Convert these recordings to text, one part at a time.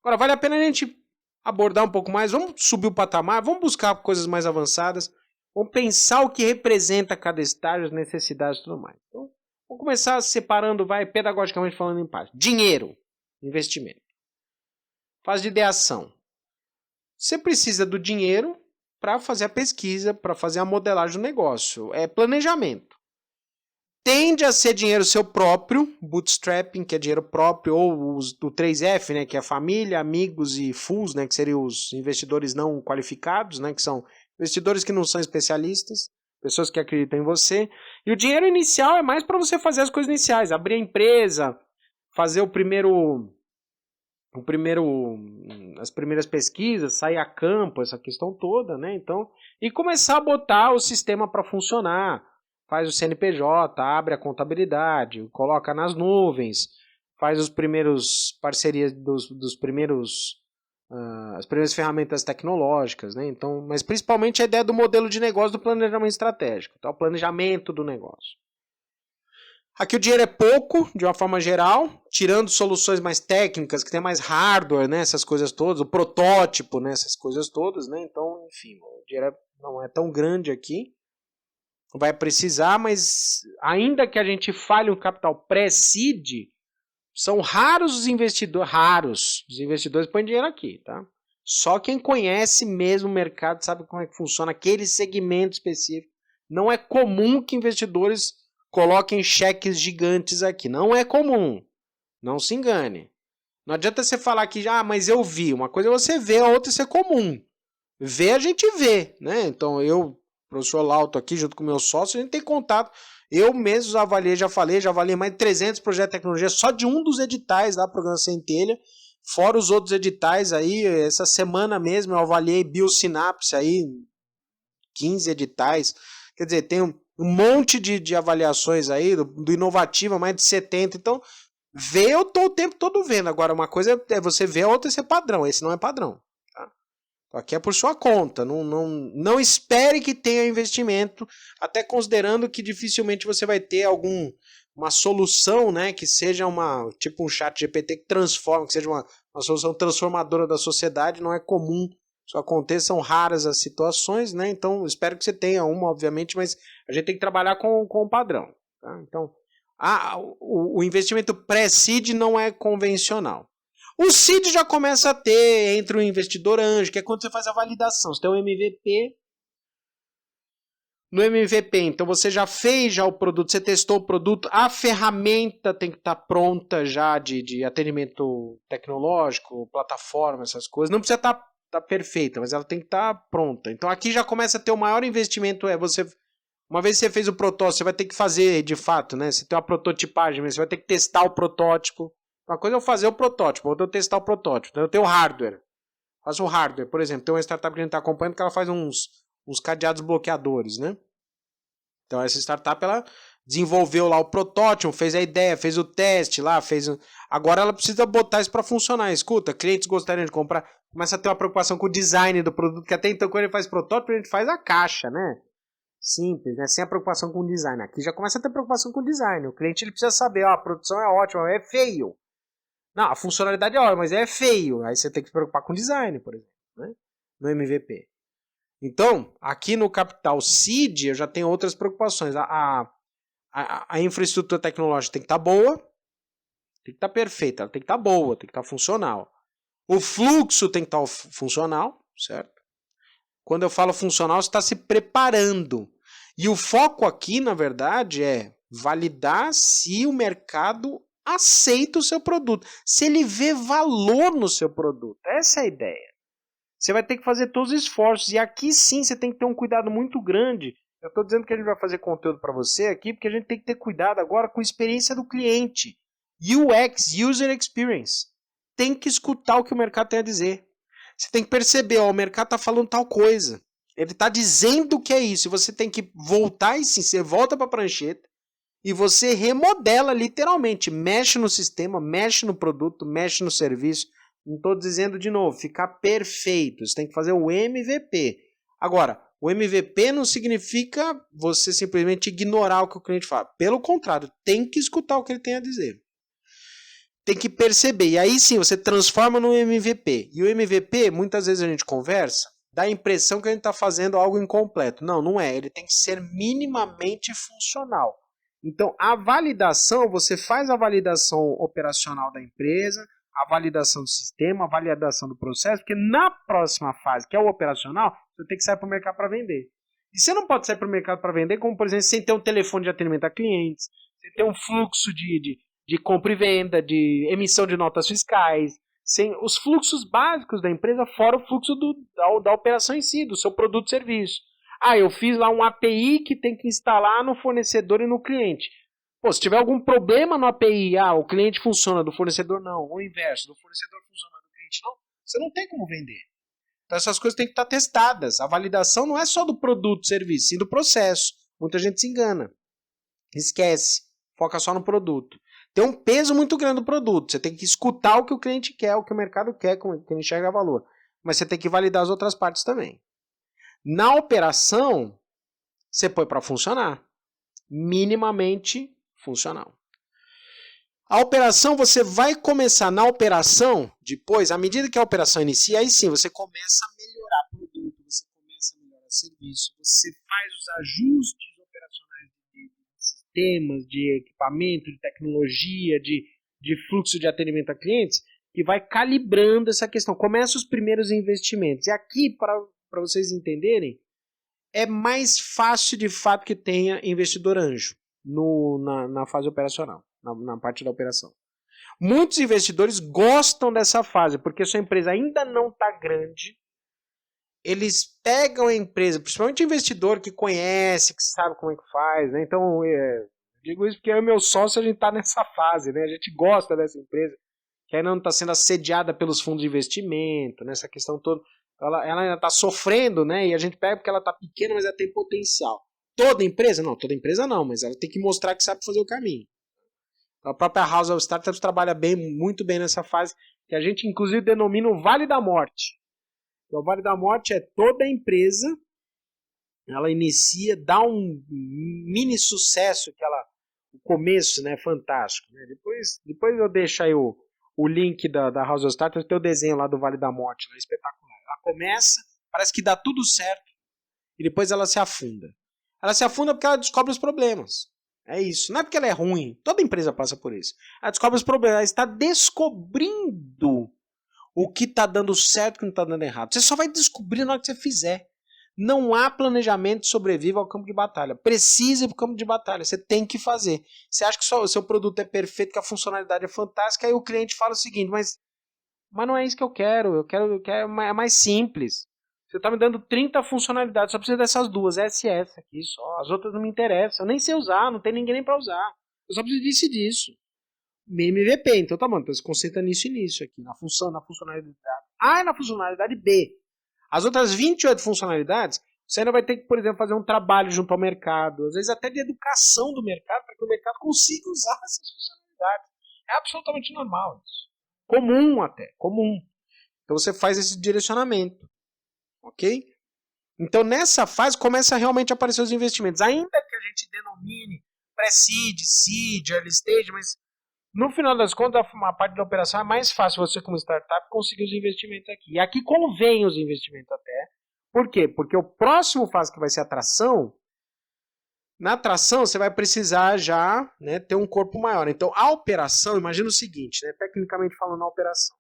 Agora, vale a pena a gente abordar um pouco mais, vamos subir o patamar, vamos buscar coisas mais avançadas, vamos pensar o que representa cada estágio, as necessidades e tudo mais. Então, vamos começar separando, pedagogicamente falando em parte. Dinheiro, investimento. Fase de ideação. Você precisa do dinheiro para fazer a pesquisa, para fazer a modelagem do negócio. É planejamento. Tende a ser dinheiro seu próprio, bootstrapping, que é dinheiro próprio, ou o 3F, né, que é família, amigos e fools, né, que seriam os investidores não qualificados, né, que são investidores que não são especialistas, pessoas que acreditam em você. E o dinheiro inicial é mais para você fazer as coisas iniciais, abrir a empresa, fazer as primeiras pesquisas, sair a campo, essa questão toda, né? Então, e começar a botar o sistema para funcionar. Faz o CNPJ, abre a contabilidade, coloca nas nuvens, faz os primeiros parcerias dos primeiros as primeiras ferramentas tecnológicas, né? Então, mas principalmente a ideia do modelo de negócio do planejamento estratégico, tá? O planejamento do negócio. Aqui o dinheiro é pouco, de uma forma geral, tirando soluções mais técnicas, que tem mais hardware, né, essas coisas todas, o protótipo, né, essas coisas todas, né, então, enfim, o dinheiro não é tão grande aqui, vai precisar, mas ainda que a gente fale um capital pré-seed, são raros os investidores põem dinheiro aqui, tá? Só quem conhece mesmo o mercado sabe como é que funciona aquele segmento específico. Não é comum que investidores coloquem cheques gigantes aqui. Não é comum. Não se engane. Não adianta você falar que, mas eu vi. Uma coisa é você ver, a outra é ser comum. Ver a gente vê, né? Então professor Lauto aqui, junto com o meu sócio, a gente tem contato. Eu mesmo já avaliei mais de 300 projetos de tecnologia só de um dos editais da Programa Centelha, fora os outros editais aí. Essa semana mesmo eu avaliei Biosinapse aí, 15 editais. Quer dizer, tem um monte de avaliações aí, do Inovativa, mais de 70. Então, ver eu tô o tempo todo vendo. Agora, uma coisa é você ver, a outra é ser padrão. Esse não é padrão. Aqui é por sua conta. Não espere que tenha investimento, até considerando que dificilmente você vai ter uma solução, né, que seja tipo um chat GPT que transforma, que seja uma solução transformadora da sociedade. Não é comum isso aconteça, são raras as situações, né? Então espero que você tenha uma, obviamente, mas a gente tem que trabalhar com o padrão. Tá? Então, o investimento pré-seed não é convencional. O seed já começa a ter entre o investidor anjo, que é quando você faz a validação. Você tem um MVP. No MVP, então você já fez o produto, você testou o produto, a ferramenta tem que estar pronta já de atendimento tecnológico, plataforma, essas coisas. Não precisa estar perfeita, mas ela tem que estar pronta. Então aqui já começa a ter o maior investimento, uma vez que você fez o protótipo, você vai ter que fazer de fato, né? Você tem uma prototipagem, você vai ter que testar o protótipo. Uma coisa é eu fazer o protótipo, outra é eu testar o protótipo. Então eu tenho o hardware. Faço o hardware, por exemplo. Tem uma startup que a gente está acompanhando que ela faz uns cadeados bloqueadores, né? Então essa startup, ela desenvolveu lá o protótipo, fez a ideia, fez o teste lá, agora ela precisa botar isso para funcionar. Escuta, clientes gostariam de comprar, começa a ter uma preocupação com o design do produto, que até então quando ele faz protótipo, a gente faz a caixa, né? Simples, né? Sem a preocupação com o design. Aqui já começa a ter preocupação com o design. O cliente ele precisa saber, a produção é ótima, é feio. Não, a funcionalidade é ótima, mas é feio. Aí você tem que se preocupar com o design, por exemplo, né? No MVP. Então, aqui no Capital Seed, eu já tenho outras preocupações. A infraestrutura tecnológica tem que estar boa, tem que estar perfeita, ela tem que estar boa, tem que estar funcional. O fluxo tem que estar funcional, certo? Quando eu falo funcional, você está se preparando. E o foco aqui, na verdade, é validar se o mercado aceita o seu produto, se ele vê valor no seu produto. Essa é a ideia. Você vai ter que fazer todos os esforços. E aqui sim você tem que ter um cuidado muito grande. Eu estou dizendo que a gente vai fazer conteúdo para você aqui, porque a gente tem que ter cuidado agora com a experiência do cliente. UX, User Experience. Tem que escutar o que o mercado tem a dizer. Você tem que perceber, o mercado está falando tal coisa. Ele está dizendo que é isso. E você tem que voltar e sim, você volta para a prancheta e você remodela literalmente. Mexe no sistema, mexe no produto, mexe no serviço. Não estou dizendo de novo, ficar perfeito. Você tem que fazer o MVP. Agora, o MVP não significa você simplesmente ignorar o que o cliente fala. Pelo contrário, tem que escutar o que ele tem a dizer. tem que perceber. E aí sim, você transforma no MVP. E o MVP, muitas vezes a gente conversa, dá a impressão que a gente está fazendo algo incompleto. Não, não é. Ele tem que ser minimamente funcional. Então, a validação, você faz a validação operacional da empresa, a validação do sistema, a validação do processo, porque na próxima fase, que é o operacional, você tem que sair para o mercado para vender. E você não pode sair para o mercado para vender, como por exemplo, sem ter um telefone de atendimento a clientes, sem ter um fluxo de compra e venda, de emissão de notas fiscais, sem os fluxos básicos da empresa, fora o fluxo da operação em si, do seu produto e serviço. Eu fiz lá um API que tem que instalar no fornecedor e no cliente. Pô, se tiver algum problema no API, o cliente funciona, do fornecedor não, ou o inverso, do fornecedor funciona, do cliente não, você não tem como vender. Então essas coisas têm que estar testadas. A validação não é só do produto, serviço, sim do processo. Muita gente se engana. Esquece. Foca só no produto. Tem um peso muito grande do produto. Você tem que escutar o que o cliente quer, o que o mercado quer, como ele enxerga valor. Mas você tem que validar as outras partes também. Na operação, você põe para funcionar. Minimamente funcional. A operação, você vai começar na operação, depois, à medida que a operação inicia, aí sim, você começa a melhorar o produto, você começa a melhorar o serviço, você faz os ajustes operacionais de sistemas, de equipamento, de tecnologia, de fluxo de atendimento a clientes, que vai calibrando essa questão. Começa os primeiros investimentos. E aqui, para vocês entenderem, é mais fácil de fato que tenha investidor anjo na fase operacional, na parte da operação. Muitos investidores gostam dessa fase, porque sua empresa ainda não está grande, eles pegam a empresa, principalmente investidor que conhece, que sabe como é que faz, né? Então, digo isso porque eu e meu sócio, a gente está nessa fase, né? A gente gosta dessa empresa, que ainda não está sendo assediada pelos fundos de investimento, nessa questão toda. Ela ainda está sofrendo, né? E a gente pega porque ela está pequena, mas ela tem potencial. Toda empresa? Não, toda empresa não, mas ela tem que mostrar que sabe fazer o caminho. A própria House of Startups trabalha muito bem nessa fase, que a gente inclusive denomina o Vale da Morte. O Vale da Morte é toda empresa, ela inicia, dá um mini sucesso, o começo, né, fantástico. Né? Depois eu deixo aí o link da House of Startups, tem o desenho lá do Vale da Morte, lá, espetacular. Ela começa, parece que dá tudo certo, e depois ela se afunda. Ela se afunda porque ela descobre os problemas. É isso. Não é porque ela é ruim. Toda empresa passa por isso. Ela descobre os problemas. Ela está descobrindo o que está dando certo e o que não está dando errado. Você só vai descobrir na hora que você fizer. Não há planejamento de sobreviva ao campo de batalha. Precisa ir para o campo de batalha. Você tem que fazer. Você acha que o seu produto é perfeito, que a funcionalidade é fantástica, aí o cliente fala o seguinte, mas não é isso que eu quero. Eu quero é mais simples. Você está me dando 30 funcionalidades, só precisa dessas duas, SS aqui só. As outras não me interessam. Eu nem sei usar, não tem ninguém nem para usar. Eu só preciso disso e disso. MVP, então tá bom. Então você concentra nisso e nisso aqui, na funcionalidade A e na funcionalidade B. As outras 28 funcionalidades, você ainda vai ter que, por exemplo, fazer um trabalho junto ao mercado, às vezes até de educação do mercado, para que o mercado consiga usar essas funcionalidades. É absolutamente normal isso. Comum até, comum. Então você faz esse direcionamento. Ok? Então nessa fase começa a realmente aparecer os investimentos. Ainda que a gente denomine pré-seed, seed, early stage, mas no final das contas a parte da operação é mais fácil você como startup conseguir os investimentos aqui. E aqui convém os investimentos até. Por quê? Porque o próximo fase que vai ser a tração, na tração você vai precisar já, né, ter um corpo maior. Então a operação, imagina o seguinte, né, tecnicamente falando a operação.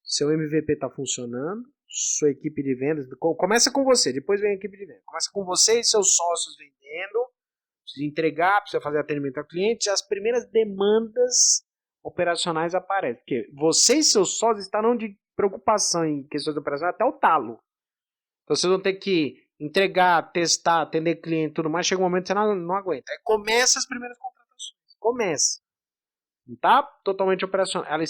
Seu MVP está funcionando, sua equipe de vendas, começa com você, depois vem a equipe de vendas. Começa com você e seus sócios vendendo, precisa entregar, precisa fazer atendimento ao cliente, e as primeiras demandas operacionais aparecem. Porque você e seus sócios estarão de preocupação em questões operacionais até o talo. Então vocês vão ter que entregar, testar, atender cliente e tudo mais, chega um momento que você não aguenta. Aí começa as primeiras contratações. Começa. Não está totalmente operacional. Ela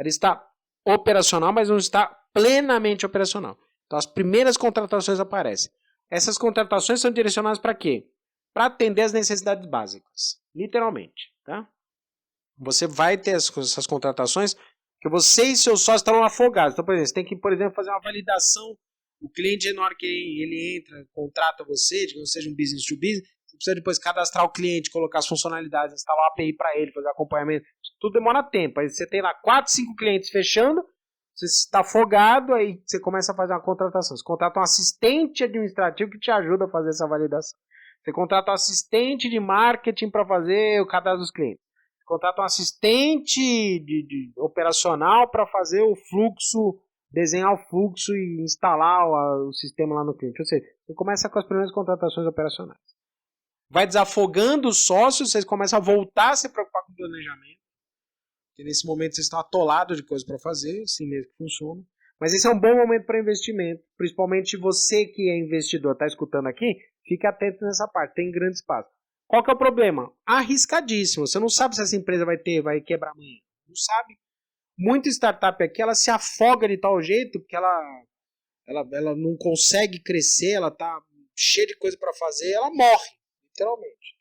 está operacional, mas não está plenamente operacional. Então as primeiras contratações aparecem. Essas contratações são direcionadas para quê? Para atender as necessidades básicas. Literalmente. Tá? Você vai ter essas contratações que você e seus sócios estão afogados. Então, por exemplo, você tem que, por exemplo, fazer uma validação. O cliente, na hora que ele entra, contrata você, digamos que seja um business to business, você precisa depois cadastrar o cliente, colocar as funcionalidades, instalar uma API para ele, fazer acompanhamento. Tudo demora tempo. Aí você tem lá 4, 5 clientes fechando, você está afogado, aí você começa a fazer uma contratação. Você contrata um assistente administrativo que te ajuda a fazer essa validação. Você contrata um assistente de marketing para fazer o cadastro dos clientes. Você contrata um assistente de operacional para fazer o fluxo, desenhar o fluxo e instalar o sistema lá no cliente. Ou seja, você começa com as primeiras contratações operacionais. Vai desafogando os sócios, vocês começam a voltar a se preocupar com o planejamento. Porque nesse momento vocês estão atolados de coisas para fazer, assim mesmo que funciona. Mas esse é um bom momento para investimento. Principalmente você que é investidor, está escutando aqui, fique atento nessa parte, tem grande espaço. Qual que é o problema? Arriscadíssimo. Você não sabe se essa empresa vai quebrar amanhã. Não sabe. Muita startup aqui, ela se afoga de tal jeito que ela não consegue crescer, ela está cheia de coisa para fazer, ela morre, literalmente.